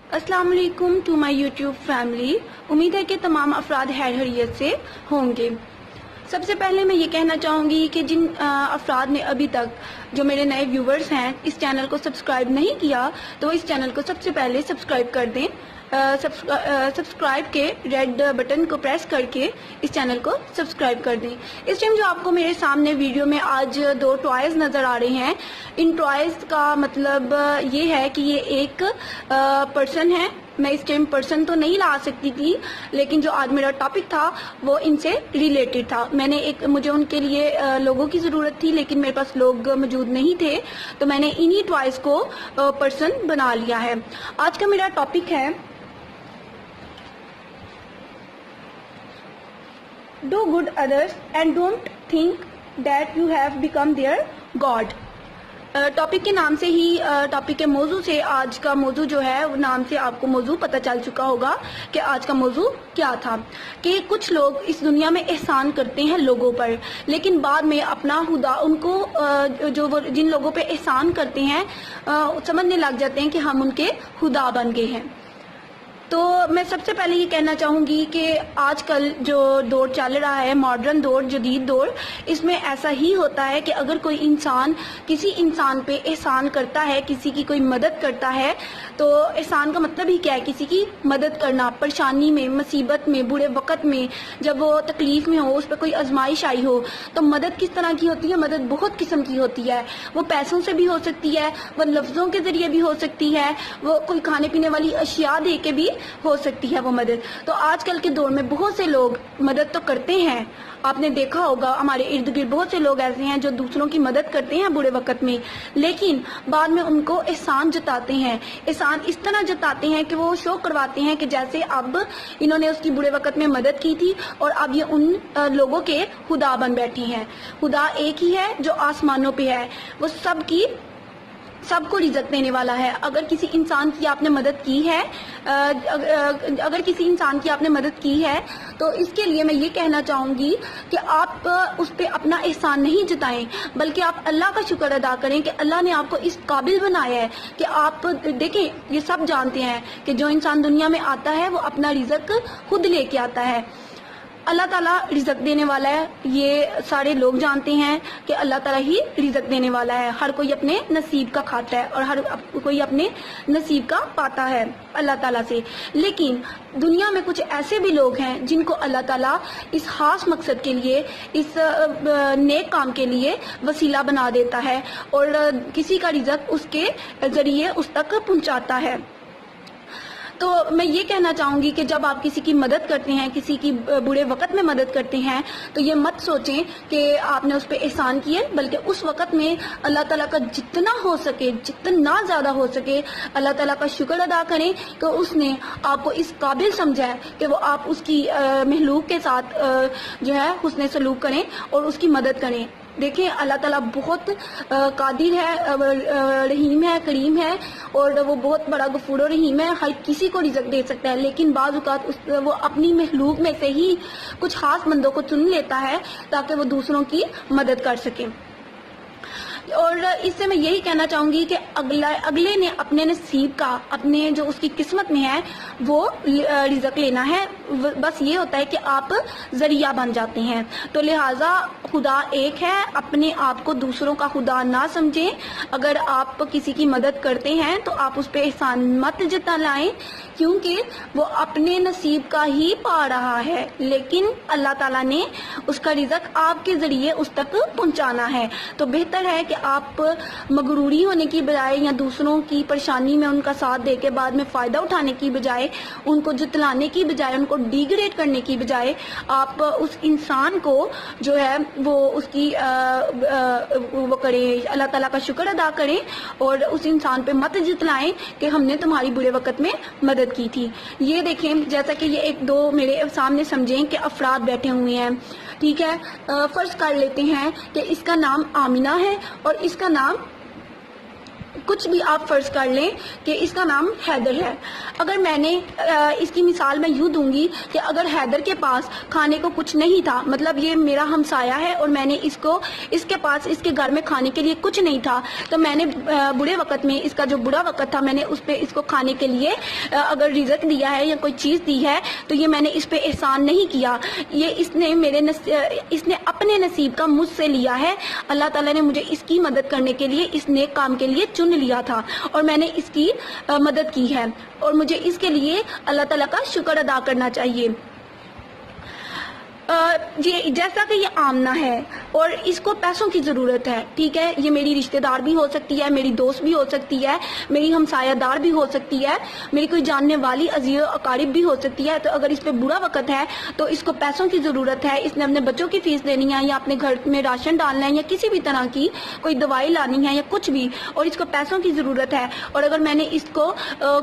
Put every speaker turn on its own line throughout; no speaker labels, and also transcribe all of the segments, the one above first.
अस्सलाम वालेकुम to my YouTube family. उम्मीद है कि तमाम अफराद खैर खैरियत से होंगे। सबसे पहले मैं ये कहना चाहूँगी कि जिन अफराद ने अभी तक, जो मेरे नए व्यूवर्स हैं, इस चैनल को सब्सक्राइब नहीं किया तो वो इस चैनल को सबसे पहले सब्सक्राइब कर दें। सब्सक्राइब के रेड बटन को प्रेस करके इस चैनल को सब्सक्राइब कर दें। इस टाइम जो आपको मेरे सामने वीडियो में आज दो टॉयज़ नज़र आ रहे हैं, इन टॉयज़ का मतलब ये है कि ये एक पर्सन है। मैं इस टाइम पर्सन तो नहीं ला सकती थी, लेकिन जो आज मेरा टॉपिक था वो इनसे रिलेटेड था। मुझे उनके लिए लोगों की ज़रूरत थी, लेकिन मेरे पास लोग मौजूद नहीं थे, तो मैंने इन्हीं टॉयज़ को पर्सन बना लिया है। आज का मेरा टॉपिक है do good others and don't think that you have become their God. Topic के नाम से ही, टॉपिक के मौजू से, आज का मौजू जो है वो नाम से आपको मौजू पता चल चुका होगा कि आज का मौजू क्या था। कि कुछ लोग इस दुनिया में एहसान करते हैं लोगों पर, लेकिन बाद में अपना खुदा उनको जिन लोगों पे एहसान करते हैं समझने लग जाते हैं कि हम उनके खुदा बन गए हैं। तो मैं सबसे पहले ये कहना चाहूँगी कि आजकल जो दौर चल रहा है, मॉडर्न दौर, जदीद दौर, इसमें ऐसा ही होता है कि अगर कोई इंसान किसी इंसान पे एहसान करता है, किसी की कोई मदद करता है, तो एहसान का मतलब ही क्या है? किसी की मदद करना, परेशानी में, मुसीबत में, बुरे वक़्त में, जब वो तकलीफ़ में हो, उस पर कोई आजमाइश आई हो, तो मदद किस तरह की होती है? मदद बहुत किस्म की होती है। वो पैसों से भी हो सकती है, वो लफ्ज़ों के ज़रिए भी हो सकती है, वो कोई खाने पीने वाली अशिया दे के भी हो सकती है वो मदद। तो आजकल के दौर में बहुत से लोग मदद तो करते हैं, आपने देखा होगा हमारे इर्द गिर्द बहुत से लोग ऐसे हैं जो दूसरों की मदद करते हैं बुरे वक्त में, लेकिन बाद में उनको एहसान जताते हैं। एहसान इस तरह जताते हैं कि वो शो करवाते हैं कि जैसे अब इन्होंने उसकी बुरे वक्त में मदद की थी और अब ये उन लोगों के खुदा बन बैठे हैं। खुदा एक ही है जो आसमानों पे है, वो सबको रिज़्क़ देने वाला है। अगर किसी इंसान की आपने मदद की है, अगर किसी इंसान की आपने मदद की है, तो इसके लिए मैं ये कहना चाहूँगी कि आप उस पर अपना एहसान नहीं जताएं, बल्कि आप अल्लाह का शुक्र अदा करें कि अल्लाह ने आपको इस काबिल बनाया है कि आप देखें, ये सब जानते हैं कि जो इंसान दुनिया में आता है वो अपना रिज़्क़ खुद लेके आता है। अल्लाह ताला रिज़्क़ देने वाला है, ये सारे लोग जानते हैं कि अल्लाह ताला ही रिज़्क़ देने वाला है। हर कोई अपने नसीब का खाता है और हर कोई अपने नसीब का पाता है अल्लाह ताला से। लेकिन दुनिया में कुछ ऐसे भी लोग हैं जिनको अल्लाह ताला इस खास मकसद के लिए, इस नेक काम के लिए वसीला बना देता है और किसी का रिज़्क़ उसके ज़रिए उस तक पहुँचाता है। तो मैं ये कहना चाहूँगी कि जब आप किसी की मदद करते हैं, किसी की बुरे वक़्त में मदद करते हैं, तो ये मत सोचें कि आपने उस पर एहसान किए, बल्कि उस वक़्त में अल्लाह ताला का जितना हो सके, जितना ज़्यादा हो सके, अल्लाह ताला का शुक्र अदा करें कि उसने आपको इस काबिल समझा है कि वो आप उसकी महलूक के साथ जो है हुस्न सलूक करें और उसकी मदद करें। देखें, अल्लाह ताला बहुत कादिर है, रहीम है, करीम है, और वो बहुत बड़ा गफूर और रहीम है, हर किसी को रिज़्क़ दे सकता है। लेकिन बाज़ औक़ात वो अपनी महलूक में से ही कुछ खास बंदों को चुन लेता है ताकि वो दूसरों की मदद कर सके। और इससे मैं यही कहना चाहूँगी कि अगले ने अपने नसीब का, अपने जो उसकी किस्मत में है, वो रिज़्क़ लेना है। बस ये होता है कि आप ज़रिया बन जाते हैं। तो लिहाजा खुदा एक है, अपने आप को दूसरों का खुदा ना समझें। अगर आप किसी की मदद करते हैं तो आप उस पर एहसान मत जताएं, क्योंकि वो अपने नसीब का ही पा रहा है, लेकिन अल्लाह ताला ने उसका रिज़्क़ आपके ज़रिए उस तक पहुँचाना है। तो बेहतर है कि आप मगरूरी होने की बजाय या दूसरों की परेशानी में उनका साथ दे के बाद में फ़ायदा उठाने की बजाय, उनको जुतलाने की बजाय, उनको डिग्रेड करने की बजाय, आप उस इंसान को जो है वो उसकी वो करें, अल्लाह ताला का शुक्र अदा करें और उस इंसान पे मत जुतलाएं कि हमने तुम्हारी बुरे वक़्त में मदद की थी। ये देखें, जैसा कि ये एक दो मेरे सामने समझें कि अफराद बैठे हुए हैं, ठीक है, फ़र्ज़ कर लेते हैं कि इसका नाम आमिना है और इसका नाम کچھ بھی آپ فرض کر لیں کہ اس کا نام حیدر ہے. اگر میں نے اس کی مثال میں یوں دوں گی کہ اگر حیدر کے پاس کھانے کو کچھ نہیں تھا, مطلب یہ میرا ہمسایہ ہے اور میں نے اس کے پاس اس کے گھر میں کھانے کے لیے کچھ نہیں تھا, تو میں نے برے وقت میں, اس کا جو برا وقت تھا, میں نے اس پہ اس کو کھانے کے لیے اگر رزق دیا ہے یا کوئی چیز دی ہے تو یہ میں نے اس پہ احسان نہیں کیا, یہ اس نے اپنے نصیب کا مجھ سے لیا ہے. اللہ تعالیٰ نے مجھے اس کی مدد کرنے کے لیے, اس نیک کام کے لیے چن لیا تھا اور میں نے اس کی مدد کی ہے, اور مجھے اس کے لیے اللہ تعالیٰ کا شکر ادا کرنا چاہیے. جیسا کہ یہ آمنہ ہے اور اس کو پیسوں کی ضرورت ہے, ٹھیک ہے, یہ میری رشتہ دار بھی ہو سکتی ہے, میری دوست بھی ہو سکتی ہے, میری ہمسایہ دار بھی ہو سکتی ہے, میری کوئی جاننے والی عزیز و اقارب بھی ہو سکتی ہے. تو اگر اس پہ برا وقت ہے تو اس کو پیسوں کی ضرورت ہے, اس نے اپنے بچوں کی فیس دینی ہے یا اپنے گھر میں راشن ڈالنا ہے یا کسی بھی طرح کی کوئی دوائی لانی ہے یا کچھ بھی, اور اس کو پیسوں کی ضرورت ہے, اور اگر میں نے اس کو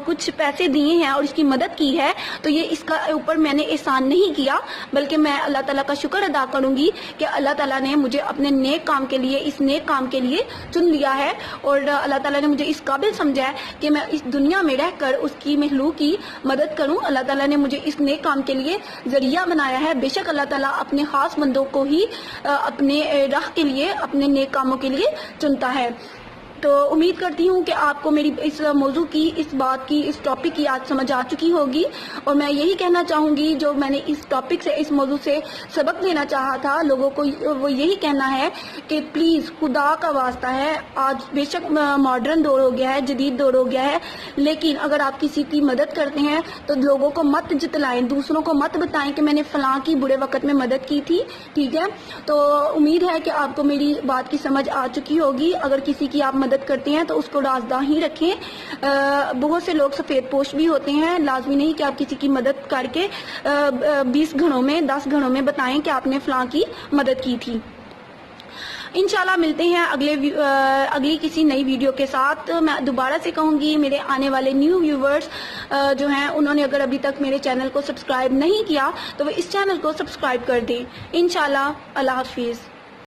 کچھ پیسے دیے ہیں اور اس کی مدد کی ہے تو یہ اس کا اوپر میں نے احسان نہیں کیا, بلکہ میں اللہ تعالیٰ کا شکر ادا کروں گی کہ اللہ تعالیٰ نے مجھے اپنے نیک کام کے لیے, اس نیک کام کے لیے چن لیا ہے, اور اللہ تعالیٰ نے مجھے اس قابل سمجھا ہے کہ میں اس دنیا میں رہ کر اس کی مخلوق کی مدد کروں. اللہ تعالیٰ نے مجھے اس نیک کام کے لیے ذریعہ بنایا ہے. بے شک اللہ تعالیٰ اپنے خاص بندوں کو ہی اپنے راہ کے لیے, اپنے نیک کاموں کے لیے چنتا ہے. تو امید کرتی ہوں کہ آپ کو میری اس موضوع کی, اس بات کی, اس ٹاپک کی آج سمجھ آ چکی ہوگی, اور میں یہی کہنا چاہوں گی جو میں نے اس ٹاپک سے, اس موضوع سے سبق لینا چاہا تھا لوگوں کو, وہ یہی کہنا ہے کہ پلیز خدا کا واسطہ ہے, آج بے شک ماڈرن دور ہو گیا ہے, جدید دور ہو گیا ہے, لیکن اگر آپ کسی کی مدد کرتے ہیں تو لوگوں کو مت جتلائیں, دوسروں کو مت بتائیں کہ میں نے فلاں کی برے وقت میں مدد کی تھی, ٹھیک ہے. تو امید ہے کہ آپ کو میری بات کی سمجھ آ چکی ہوگی. اگر کسی کی آپ مدد کرتے ہیں تو اس کو رازداں ہی رکھیں. بہت سے لوگ سفید پوش بھی ہوتے ہیں, لازمی نہیں کہ آپ کسی کی مدد کر کے 20 گھروں میں 10 گھروں میں بتائیں کہ آپ نے فلاں کی مدد کی تھی. انشاءاللہ ملتے ہیں اگلی کسی نئی ویڈیو کے ساتھ. میں دوبارہ سے کہوں گی میرے آنے والے نیو ویورز جو ہیں, انہوں نے اگر ابھی تک میرے چینل کو سبسکرائب نہیں کیا تو وہ اس چینل کو سبسکرائب کر دیں. انشاءاللہ. اللہ حافظ.